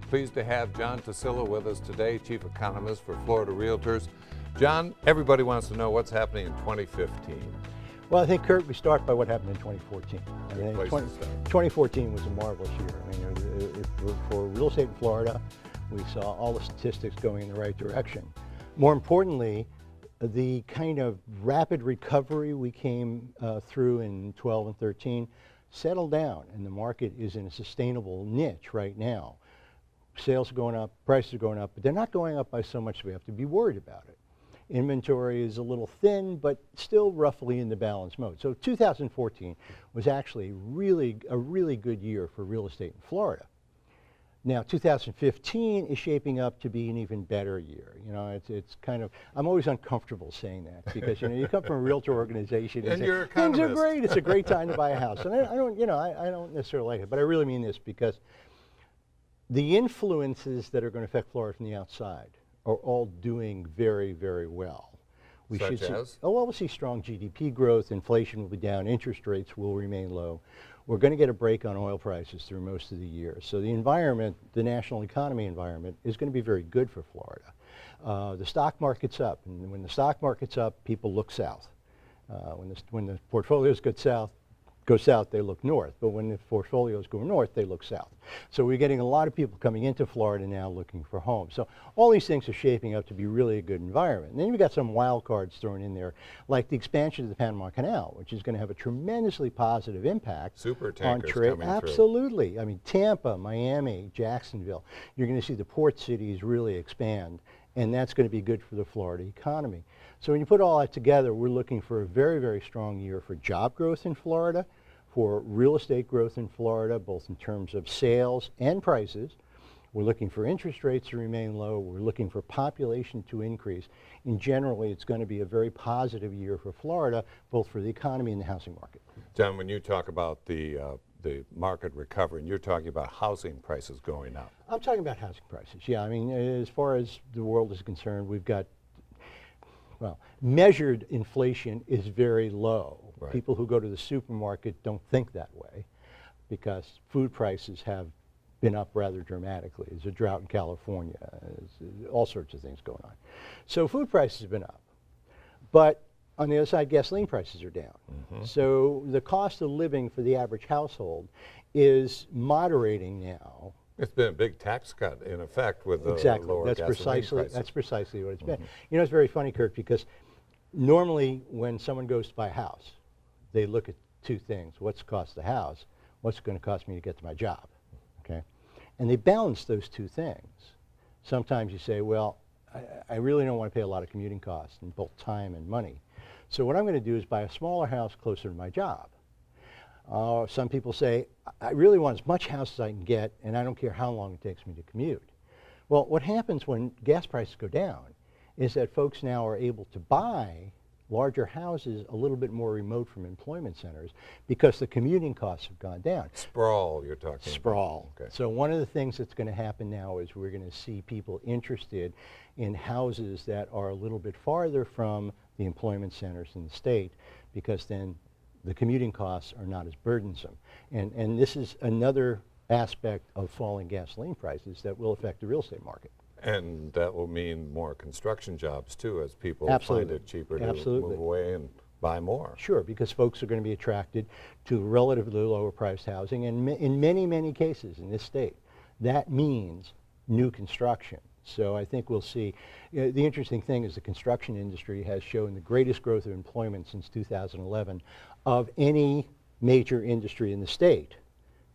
Pleased to have John Tuccillo with us today, Chief Economist for Florida Realtors. John, everybody wants to know what's happening in 2015. Well, I think, Kurt, we start by what happened in 2014. I think 2014 was a marvelous year. I mean, for real estate in Florida, we saw all the statistics going in the right direction. More importantly, the kind of rapid recovery we came through in 12 and 13 settled down, and the market is in a sustainable niche right now. Sales are going up, prices are going up, but they're not going up by so much that we have to be worried about it. Inventory is a little thin, but still roughly in the balance mode. So 2014 was actually a really good year for real estate in Florida. Now 2015 is shaping up to be an even better year. You know, it's kind of, I'm always uncomfortable saying that because, you know, you come from a realtor organization and you're say, things are great, it's a great time to buy a house. And I don't necessarily like it, but I really mean this because the influences that are going to affect Florida from the outside are all doing very, very well. Such as? We'll see strong GDP growth, inflation will be down, interest rates will remain low. We're going to get a break on oil prices through most of the year. So the environment, the national economy environment, is going to be very good for Florida. The stock market's up, and when the stock market's up, people look south. When the portfolios go south, they look north, but when the portfolios go north, they look south. So we're getting a lot of people coming into Florida now looking for homes. So all these things are shaping up to be really a good environment. And then you've got some wild cards thrown in there, like the expansion of the Panama Canal, which is going to have a tremendously positive impact on trade. Absolutely. I mean, Tampa, Miami, Jacksonville, you're going to see the port cities really expand, and that's going to be good for the Florida economy. So when you put all that together, we're looking for a very, very strong year for job growth in Florida, for real estate growth in Florida, both in terms of sales and prices. We're looking for interest rates to remain low. We're looking for population to increase. And generally, it's going to be a very positive year for Florida, both for the economy and the housing market. John, when you talk about the market recovering, you're talking about housing prices going up. I'm talking about housing prices, yeah. I mean, as far as the world is concerned, we've got, well, measured inflation is very low. Right. People who go to the supermarket don't think that way because food prices have been up rather dramatically. There's a drought in California. There's all sorts of things going on. So food prices have been up. But on the other side, gasoline prices are down. Mm-hmm. So the cost of living for the average household is moderating now. It's been a big tax cut, in effect, with the lower gasoline prices. That's precisely what it's been. You know, it's very funny, Kurt, because normally when someone goes to buy a house, they look at two things. What's the cost of the house? What's it going to cost me to get to my job? Okay? And they balance those two things. Sometimes you say, well, I really don't want to pay a lot of commuting costs in both time and money. So what I'm going to do is buy a smaller house closer to my job. Some people say, I really want as much house as I can get, and I don't care how long it takes me to commute. Well, what happens when gas prices go down is that folks now are able to buy larger houses a little bit more remote from employment centers because the commuting costs have gone down. Sprawl, you're talking Sprawl. About. Okay. So one of the things that's going to happen now is we're going to see people interested in houses that are a little bit farther from the employment centers in the state because then the commuting costs are not as burdensome. And this is another aspect of falling gasoline prices that will affect the real estate market. And that will mean more construction jobs, too, as people Absolutely. find it cheaper to move away and buy more. Sure, because folks are going to be attracted to relatively lower priced housing. And in many, many cases in this state, that means new construction. So I think we'll see. You know, the interesting thing is the construction industry has shown the greatest growth of employment since 2011 of any major industry in the state.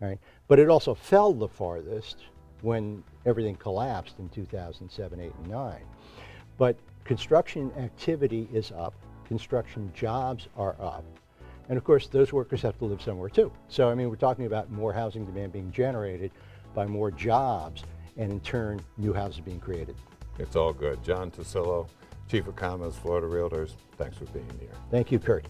Right? But it also fell the farthest when everything collapsed in 2007, 8, and 9. But construction activity is up, construction jobs are up, and of course those workers have to live somewhere too. So I mean, we're talking about more housing demand being generated by more jobs, and in turn, new houses being created. It's all good. John Tuccillo, Chief Economist, Florida Realtors, thanks for being here. Thank you, Kurt.